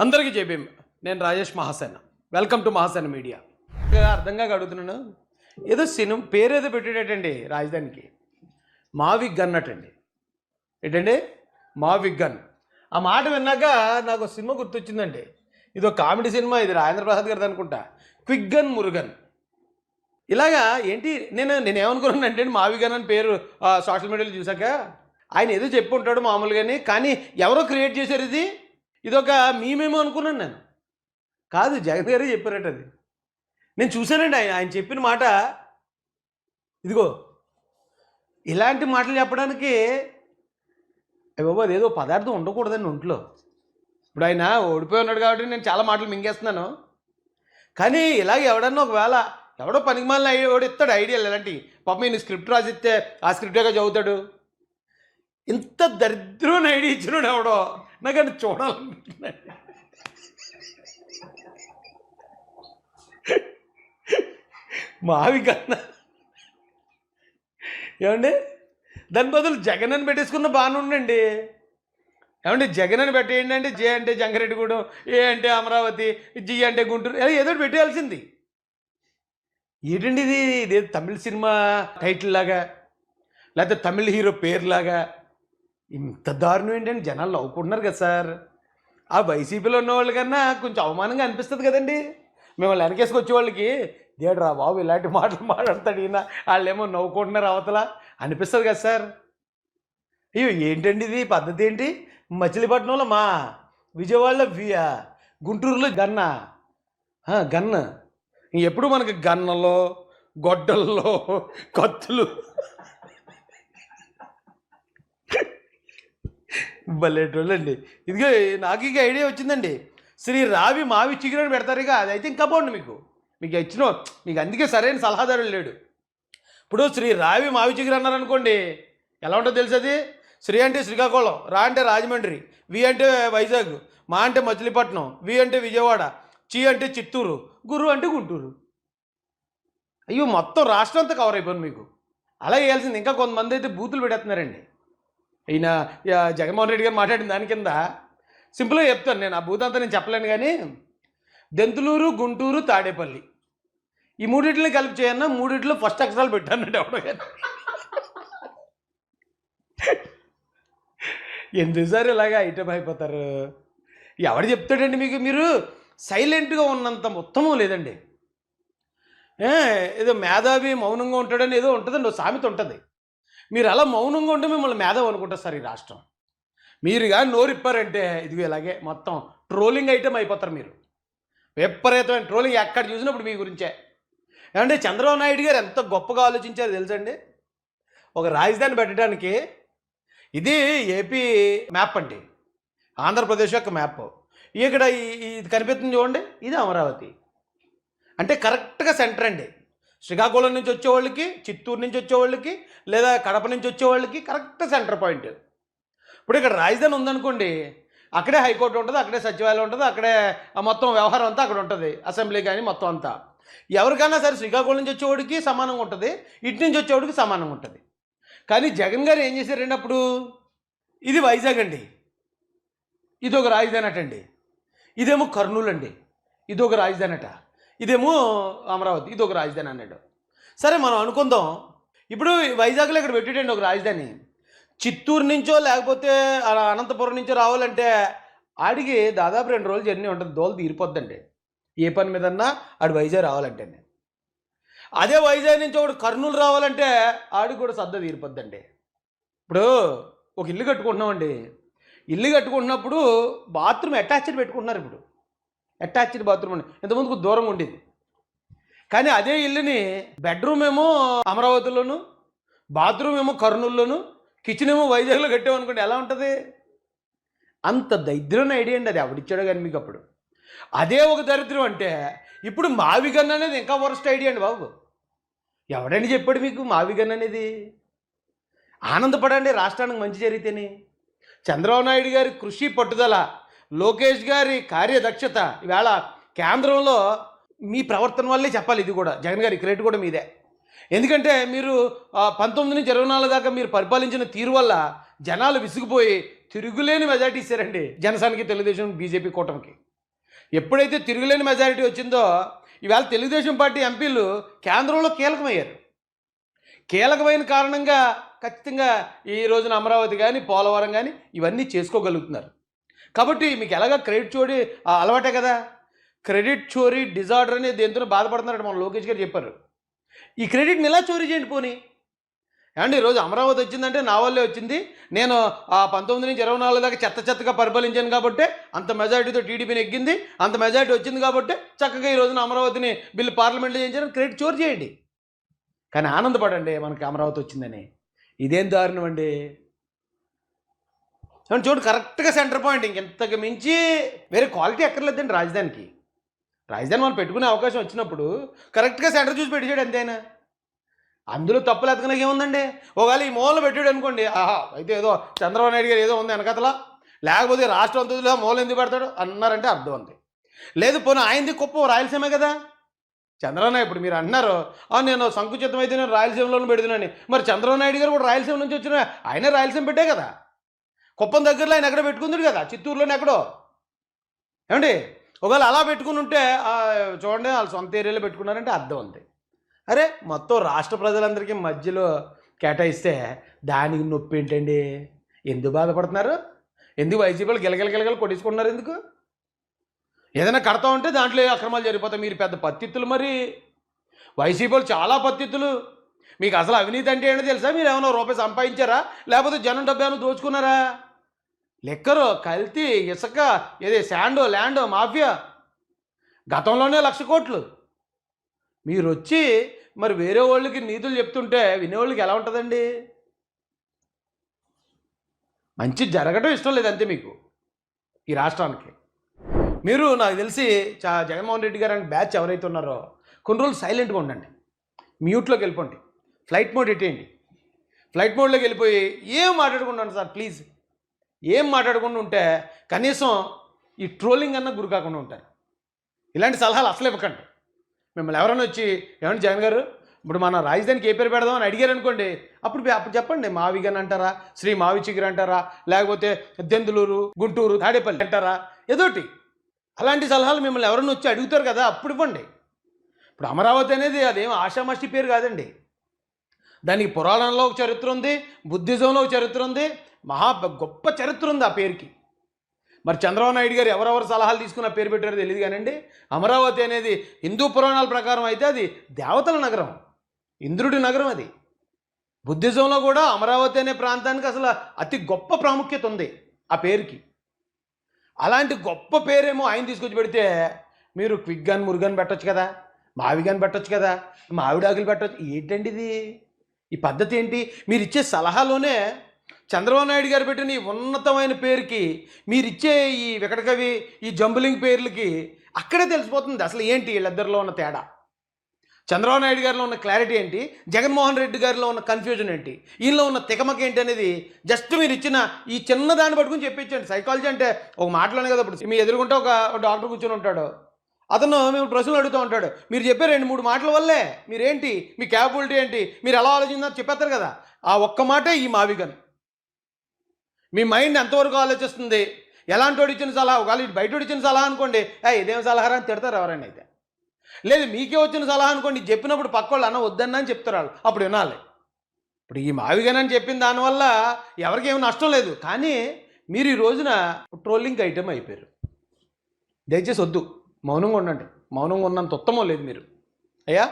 అందరికీ జైభీమ్. నేను Rajesh Mahasena. Welcome to Mahasena media. అర్థంగా అడుగుతున్నాను, ఏదో సినిమా పేరు ఏదో పెట్టేటండి రాజధానికి, మావిగ్ అన్నట్టండి. ఏంటండి మావిగ్ గన్? ఆ మాట విన్నాక నాకు సినిమా గుర్తొచ్చిందండి. ఇది ఒక కామెడీ సినిమా, ఇది రాజేంద్ర ప్రసాద్ గారిది అనుకుంటా, క్విక్ గన్ మురుగన్. ఇలాగా ఏంటి, నేనేమనుకున్నానంటే మావి గన్ అని పేరు సోషల్ మీడియాలో చూసాక ఆయన ఏదో చెప్పి ఉంటాడు మామూలుగానే, కానీ ఎవరో క్రియేట్ చేశారు ఇదొక మీమేమో అనుకున్నాను నేను. కాదు, జగన్ గారే చెప్పారట అది. నేను చూశానండి ఆయన చెప్పిన మాట. ఇదిగో ఇలాంటి మాటలు చెప్పడానికి బాబు అదేదో పదార్థం ఉండకూడదండి ఒంట్లో. ఇప్పుడు ఆయన ఓడిపోయి ఉన్నాడు కాబట్టి నేను చాలా మాటలు మింగేస్తున్నాను. కానీ ఇలాగ ఎవడన్నా ఒకవేళ ఎవడో పనికిమాలిన ఎవడు ఇస్తాడు ఐడియాలు ఇలాంటివి. పాపం ఈయన స్క్రిప్ట్ రాసిస్తే ఆ స్క్రిప్టేగా చదువుతాడు. ఇంత దరిద్రమైన ఐడియా ఇచ్చినాడు ఎవడో, నాకు అది చూడాలనుకుంటున్నాడు. మావి కన్నా ఏమండి, దాని బదులు జగన్ అని పెట్టేసుకున్న బాగానే ఉండండి. ఏమంటే జగన్ అని పెట్టేయండి అంటే, జే అంటే జంగారెడ్డిగూడెం, ఏ అంటే అమరావతి, జి అంటే గుంటూరు, ఏదో పెట్టేయాల్సింది. ఏంటండి ఇదే తమిళ సినిమా టైటిల్ లాగా, లేకపోతే తమిళ హీరో పేరులాగా ఇంత దారుణం ఏంటండి? జనాలు నవ్వుకుంటున్నారు కదా సార్. ఆ వైసీపీలో ఉన్న వాళ్ళకన్నా కొంచెం అవమానంగా అనిపిస్తుంది కదండి. మిమ్మల్ని వెనకేసుకు వచ్చేవాళ్ళకి, దేడ్రా బాబు ఇలాంటి మాటలు మాట్లాడతాడు ఈయన, వాళ్ళేమో నవ్వుకుంటున్నారు అవతల అనిపిస్తుంది కదా సార్. అయ్యో ఏంటండి ఇది పద్ధతి ఏంటి? మచిలీపట్నంలో మా, విజయవాడలో గుంటూరులో గన్న. ఎప్పుడు మనకి గన్నలో, గొడ్డల్లో, కత్తులు, భలేటోళ్ళండి. ఇదిగో నాకు ఇక ఐడియా వచ్చిందండి. శ్రీ రావి మావి చిగురని పెడతారు ఇక, అది అయితే ఇంకా బాగుండు మీకు ఇచ్చిన, మీకు అందుకే సరైన సలహాదారుడు లేడు. ఇప్పుడు శ్రీ రావి మావి చిగురు అన్నారనుకోండి, ఎలా ఉంటుందో తెలుసు అది. శ్రీ అంటే శ్రీకాకుళం, రా అంటే రాజమండ్రి, వి అంటే వైజాగ్, మా అంటే మచిలీపట్నం, వి అంటే విజయవాడ, చి అంటే చిత్తూరు, గురు అంటే గుంటూరు. అయ్యో మొత్తం రాష్ట్రం అంతా కవర్ అయిపోయింది మీకు. అలా వేయాల్సింది. ఇంకా కొంతమంది అయితే బూతులు పెడేస్తున్నారండి. ఈయన జగన్మోహన్ రెడ్డి గారు మాట్లాడిన దాని కింద సింపుల్గా చెప్తాను నేను, ఆ భూతంతా నేను చెప్పలేను. కానీ దెంతులూరు, గుంటూరు, తాడేపల్లి ఈ మూడింటిని కలిపి చేయన్న, మూడింటిలో ఫస్ట్ అక్షరాలు పెట్టానండి ఎవడో. కానీ ఎందుకు సార్ ఇలాగా ఐటమ్ అయిపోతారు? ఎవడు చెప్తాడండి మీకు? మీరు సైలెంట్గా ఉన్నంత ఉత్తమం లేదండి. ఏదో మేధావి మౌనంగా ఉంటాడని ఏదో ఉంటుందండి, సామెత ఉంటుంది. మీరు అలా మౌనంగా ఉంటే మిమ్మల్ని మేధావి అనుకుంటారు సార్ ఈ రాష్ట్రం. మీరు కానీ నోరిప్పారంటే ఇదిగో ఇలాగే మొత్తం ట్రోలింగ్ ఐటమ్ అయిపోతారు మీరు. విపరీతమైన ట్రోలింగ్ ఎక్కడ చూసినప్పుడు మీ గురించే. ఏమంటే చంద్రబాబు నాయుడు గారు ఎంత గొప్పగా ఆలోచించారో తెలుసండి. ఒక రాజధాని పెట్టడానికి, ఇది ఏపీ మ్యాప్ అండి, ఆంధ్రప్రదేశ్ యొక్క మ్యాప్. ఇక్కడ ఇది కనిపిస్తుంది చూడండి, ఇది అమరావతి. అంటే కరెక్ట్గా సెంటర్ అండి. శ్రీకాకుళం నుంచి వచ్చేవాళ్ళకి, చిత్తూరు నుంచి వచ్చేవాళ్ళకి, లేదా కడప నుంచి వచ్చేవాళ్ళకి కరెక్ట్ సెంటర్ పాయింట్. ఇప్పుడు ఇక్కడ రాజధాని ఉందనుకోండి, అక్కడే హైకోర్టు ఉంటుంది, అక్కడే సచివాలయం ఉంటుంది, అక్కడే మొత్తం వ్యవహారం అంతా అక్కడ ఉంటుంది, అసెంబ్లీ కానీ మొత్తం అంతా. ఎవరికైనా సరే శ్రీకాకుళం నుంచి వచ్చేవాడికి సమానంగా ఉంటుంది, ఇటు నుంచి వచ్చేవాడికి సమానంగా ఉంటుంది. కానీ జగన్ గారు ఏం చేశారండి అప్పుడు, ఇది వైజాగ్ అండి, ఇది ఒక రాజధాని అటండి, ఇదేమో కర్నూలు అండి, ఇది ఒక రాజధాని అట, ఇదేమో అమరావతి, ఇది ఒక రాజధాని అన్నాడు. సరే మనం అనుకుందాం, ఇప్పుడు వైజాగ్లో ఇక్కడ పెట్టేటండి ఒక రాజధాని. చిత్తూరు నుంచో లేకపోతే అనంతపురం నుంచో రావాలంటే ఆడికి దాదాపు 2 రోజులు జర్నీ ఉంటుంది, దోలు తీరిపోద్దండి. ఏ పని మీదన్నా ఆడు వైజాగ్ రావాలంటే. అదే వైజాగ్ నుంచి ఒకటి కర్నూలు రావాలంటే ఆడికి కూడా సద్ద తీరిపోద్దండి. ఇప్పుడు ఒక ఇల్లు కట్టుకుంటున్నామండి, ఇల్లు కట్టుకుంటున్నప్పుడు బాత్రూమ్ అటాచ్డ్ పెట్టుకుంటున్నారు. ఇప్పుడు అటాచ్డ్ బాత్రూమ్ అండి, ఇంతకుముందుకు దూరంగా ఉండేది. కానీ అదే ఇల్లుని బెడ్రూమ్ ఏమో అమరావతిలోను, బాత్రూమ్ ఏమో కర్నూలులోను, కిచెన్ ఏమో వైజాగ్లో కట్టామనుకోండి, ఎలా ఉంటుంది? అంత దరిద్రం ఐడియా అండి అది, ఎవడిచ్చాడో కానీ మీకు అప్పుడు. అదే ఒక దరిద్రం అంటే ఇప్పుడు మావిగన్ అనేది ఇంకా వరస్ట్ ఐడియా అండి బాబు. ఎవడని చెప్పాడు మీకు మావిగన్ అనేది? ఆనందపడండి రాష్ట్రానికి మంచి జరిగితేనే. చంద్రబాబు నాయుడు గారి కృషి పట్టుదల, లోకేష్ గారి కార్యదక్షత, ఈవేళ కేంద్రంలో మీ ప్రవర్తన వల్లే చెప్పాలి. ఇది కూడా జగన్ గారి క్రెడిట్ కూడా మీదే. ఎందుకంటే మీరు 19 నుంచి 24 దాకా మీరు పరిపాలించిన తీరు వల్ల జనాలు విసిగిపోయి తిరుగులేని మెజార్టీ ఇచ్చారండి జనసేనకి, తెలుగుదేశం, బీజేపీ కూటమికి. ఎప్పుడైతే తిరుగులేని మెజారిటీ వచ్చిందో ఈవేళ తెలుగుదేశం పార్టీ ఎంపీలు కేంద్రంలో కీలకమయ్యారు. కీలకమైన కారణంగా ఖచ్చితంగా ఈ రోజున అమరావతి కానీ పోలవరం కానీ ఇవన్నీ చేసుకోగలుగుతున్నారు. కాబట్టి మీకు ఎలాగ క్రెడిట్ చోరీ అలవాటే కదా. క్రెడిట్ చోరీ డిజార్డర్ అనేది దేంతో బాధపడుతున్నారంటే మన లోకేష్ గారు చెప్పారు. ఈ క్రెడిట్ని ఎలా చోరీ చేయండి పోనీ. ఏమండి ఈరోజు అమరావతి వచ్చిందంటే నా వల్లే వచ్చింది, నేను 19 నుంచి 24 దాకా చెత్తగా పరిపాలించాను కాబట్టి అంత మెజారిటీతో టీడీపీని ఎక్కింది, అంత మెజారిటీ వచ్చింది కాబట్టి చక్కగా ఈ రోజున అమరావతిని బిల్లు పార్లమెంట్లో చేయించారని క్రెడిట్ చోరీ చేయండి. కానీ ఆనందపడండి మనకి అమరావతి వచ్చిందని. ఇదేం దారుణం అండి. చూడు కరెక్ట్గా సెంటర్ పాయింట్, ఇంకెంతకు మించి వేరే క్వాలిటీ ఎక్కర్లేదండి రాజధానికి. రాజధాని మనం పెట్టుకునే అవకాశం వచ్చినప్పుడు కరెక్ట్గా సెంటర్ చూసి పెట్టాడు అంతేనా. అందులో తప్పులు ఎతకడానికి ఏముందండి. ఒకవేళ ఈ మూల పెట్టాడు అనుకోండి, అయితే ఏదో చంద్రబాబు నాయుడు గారు ఏదో ఉంది వెనకతలా, లేకపోతే రాష్ట్రం అంతలో మూల ఎందుకు పెడతాడు అన్నారంటే అర్థం ఉంది. లేదు పోనీ ఆయనది గొప్ప రాయలసీమే కదా. చంద్రబాబు నాయుడు ఇప్పుడు మీరు అంటున్నారు నేను సంకుచితం అయితే నేను రాయలసీమలోనే పెడుతున్నాను. మరి చంద్రబాబు నాయుడు గారు కూడా రాయలసీమ నుంచి వచ్చిన ఆయనే రాయలసీమ పెట్టే కదా. కుప్పం దగ్గరలో ఆయన ఎక్కడ పెట్టుకుంది కదా, చిత్తూరులోనే ఎక్కడో. ఏమండి ఒకవేళ అలా పెట్టుకుని ఉంటే చూడండి వాళ్ళు సొంత ఏరియాలో పెట్టుకున్నారంటే అర్థం ఉంది. అరే మొత్తం రాష్ట్ర ప్రజలందరికీ మధ్యలో కేటాయిస్తే దానికి నొప్పి ఏంటండి. ఎందుకు బాధపడుతున్నారు, ఎందుకు వైసీపీలు గిలగిలగిలగలు కొట్టించుకుంటున్నారు ఎందుకు. ఏదైనా కడతా ఉంటే దాంట్లో అక్రమాలు జరిగిపోతాయి. మీరు పెద్ద పత్తిత్తులు, మరి వైసీపీలు చాలా పత్తిత్తులు. మీకు అసలు అవినీతి అంటే ఏంటో తెలుసా. మీరు ఏమైనా రూపాయి సంపాదించారా, లేకపోతే జనం డబ్బు ఏమైనా దోచుకున్నారా. లెక్కరు, కల్తీ, ఇసుక, ఏదే శాండో ల్యాండో మాఫియా, గతంలోనే 1,00,000 కోట్లు. మీరు వచ్చి మరి వేరే వాళ్ళకి నీతులు చెప్తుంటే వినేవాళ్ళకి ఎలా ఉంటుందండి. మంచి జరగడం ఇష్టం లేదు అంతే మీకు ఈ రాష్ట్రానికి. మీరు నాకు తెలిసి జగన్మోహన్ రెడ్డి గారు అంటే బ్యాచ్ ఎవరైతే ఉన్నారో కొన్ని రోజులు సైలెంట్గా ఉండండి, మ్యూట్లోకి వెళ్ళిపోండి, ఫ్లైట్ మోడ్ ఎట్టేయండి. ఫ్లైట్ మోడ్లోకి వెళ్ళిపోయి ఏం మాట్లాడుకుంటాను సార్ ప్లీజ్. ఏం మాట్లాడకుండా ఉంటే కనీసం ఈ ట్రోలింగ్ అన్న గురి కాకుండా ఉంటారు. ఇలాంటి సలహాలు అసలు ఇవ్వకండి. మిమ్మల్ని ఎవరైనా వచ్చి ఏమంటే జగన్ గారు ఇప్పుడు మన రాజధానికి ఏ పేరు పెడదామని అడిగారు అనుకోండి, అప్పుడు చెప్పండి మావిగన్ అంటారా, శ్రీ మావి చిగురు అంటారా, లేకపోతే దెందులూరు, గుంటూరు, తాడేపల్లి అంటారా, ఏదోటి. అలాంటి సలహాలు మిమ్మల్ని ఎవరైనా వచ్చి అడుగుతారు కదా, అప్పుడు ఇవ్వండి. ఇప్పుడు అమరావతి అనేది అదేం ఆషామాషి పేరు కాదండి. దానికి పురాణంలో ఒక చరిత్ర ఉంది, బుద్ధిజంలో ఒక చరిత్ర ఉంది, గొప్ప చరిత్ర ఉంది ఆ పేరుకి. మరి చంద్రబాబు నాయుడు గారు ఎవరెవరు సలహాలు తీసుకున్న పేరు పెట్టారో తెలియదు కానండి. అమరావతి అనేది హిందూ పురాణాల ప్రకారం అయితే అది దేవతల నగరం, ఇంద్రుడి నగరం. అది బుద్ధిజంలో కూడా అమరావతి అనే ప్రాంతానికి అసలు అతి గొప్ప ప్రాముఖ్యత ఉంది ఆ పేరుకి. అలాంటి గొప్ప పేరేమో ఆయన తీసుకొచ్చి పెడితే మీరు క్విగ్గాన్ మురుగన్ పెట్టచ్చు కదా, మావిగాన్ పెట్టచ్చు కదా, మావిడాకులు పెట్టచ్చు. ఏంటండి ఇది, ఈ పద్ధతి ఏంటి. మీరు ఇచ్చే సలహాలోనే చంద్రబాబు నాయుడు గారు పెట్టిన ఈ ఉన్నతమైన పేరుకి మీరిచ్చే ఈ వికటకవి, ఈ జంబులింగ్ పేర్లకి అక్కడే తెలిసిపోతుంది అసలు ఏంటి వీళ్ళిద్దరిలో ఉన్న తేడా. చంద్రబాబు నాయుడు గారిలో ఉన్న క్లారిటీ ఏంటి, జగన్మోహన్ రెడ్డి గారిలో ఉన్న కన్ఫ్యూజన్ ఏంటి, ఈయనలో ఉన్న తికమక ఏంటి అనేది జస్ట్ మీరు ఇచ్చిన ఈ చిన్న దాన్ని పట్టుకుని చెప్పించండి. సైకాలజీ అంటే ఒక మాటలోనే కదా. ఇప్పుడు మీ ఎదురుకుంటే ఒక డాక్టర్ కూర్చొని ఉంటాడు, అతను మేము ప్రశ్నలు అడుగుతూ ఉంటాడు, మీరు చెప్పే 2-3 మాటల వల్లే మీరేంటి, మీ క్యాపబిలిటీ ఏంటి, మీరు ఎలా ఆలోచించారో చెప్పేస్తారు కదా. ఆ ఒక్క మాటే ఈ మావిగన్. మీ మైండ్ ఎంతవరకు ఆలోచిస్తుంది, ఎలాంటి వాడు ఇచ్చిన సలహా. ఒకవేళ బయట ఇచ్చిన సలహా అనుకోండి, ఇదేం సలహా అని తిడతారు ఎవరైనా. అయితే లేదు మీకే వచ్చిన సలహా అనుకోండి, చెప్పినప్పుడు పక్క వాళ్ళు అన్న వద్దన్నా అని చెప్తారు వాళ్ళు, అప్పుడు వినాలి. ఇప్పుడు ఈ మావిగన్ అని చెప్పిన దానివల్ల ఎవరికి ఏమి నష్టం లేదు, కానీ మీరు ఈ రోజున ట్రోలింగ్ ఐటెం అయిపోయారు. దయచేసి వద్దు, మౌనంగా ఉండండి. మౌనంగా ఉన్నంత ఉత్తమం లేదు మీరు. అయ్యా